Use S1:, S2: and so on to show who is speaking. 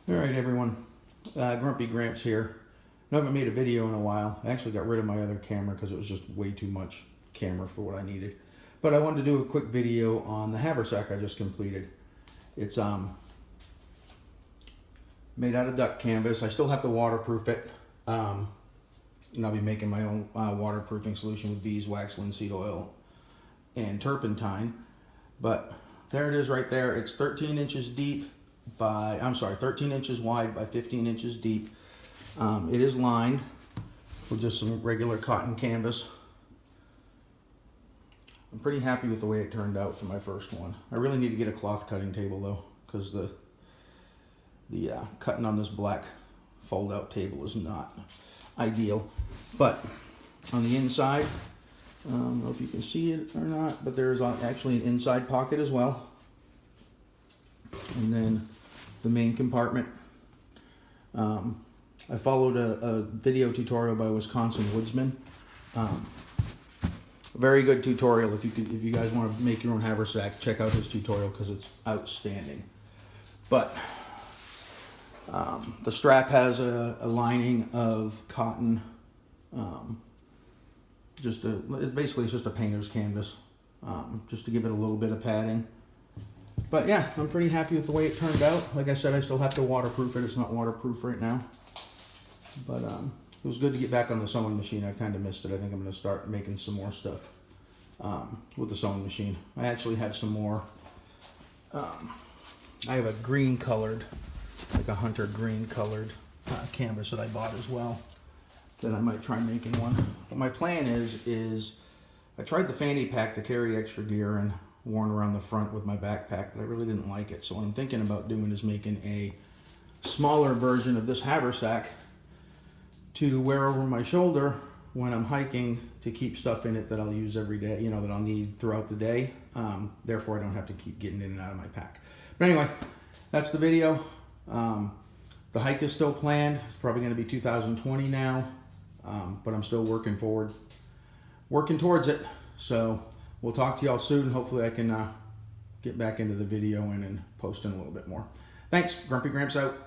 S1: Alright everyone, Grumpy Gramps here. I haven't made a video in a while. I actually got rid of my other camera because it was just way too much camera for what I needed. But I wanted to do a quick video on the Haversack I just completed. It's made out of duck canvas. I still have to waterproof it. And I'll be making my own waterproofing solution with beeswax, linseed oil, and turpentine. But there it is right there. It's 13 inches deep by, 13 inches wide by 15 inches deep. It is lined with just some regular cotton canvas. I'm pretty happy with the way it turned out for my first one. I really need to get a cloth cutting table though, because the cutting on this black fold-out table is not ideal. But on the inside, I don't know if you can see it or not, but there is actually an inside pocket as well. And then the main compartment. I followed a video tutorial by Wisconsin Woodsman. Very good tutorial. If you guys want to make your own haversack, check out his tutorial because it's outstanding. But the strap has a lining of cotton. Basically it's just a painter's canvas, just to give it a little bit of padding. But yeah, I'm pretty happy with the way it turned out. Like I said, I still have to waterproof it. It's not waterproof right now. But it was good to get back on the sewing machine. I kind of missed it. I think I'm going to start making some more stuff with the sewing machine. I actually have some more. I have a green colored, like a hunter green colored canvas that I bought as well. That I might try making one. What my plan is I tried the fanny pack to carry extra gear and worn around the front with my backpack, but I really didn't like it. So what I'm thinking about doing is making a smaller version of this haversack to wear over my shoulder when I'm hiking, to keep stuff in it that I'll use every day, that I'll need throughout the day. Therefore, I don't have to keep getting in and out of my pack. But anyway, that's the video. The hike is still planned. It's probably going to be 2020 now, but I'm still working towards it. So we'll talk to y'all soon. Hopefully I can get back into the video and posting a little bit more. Thanks. Grumpy Gramps out.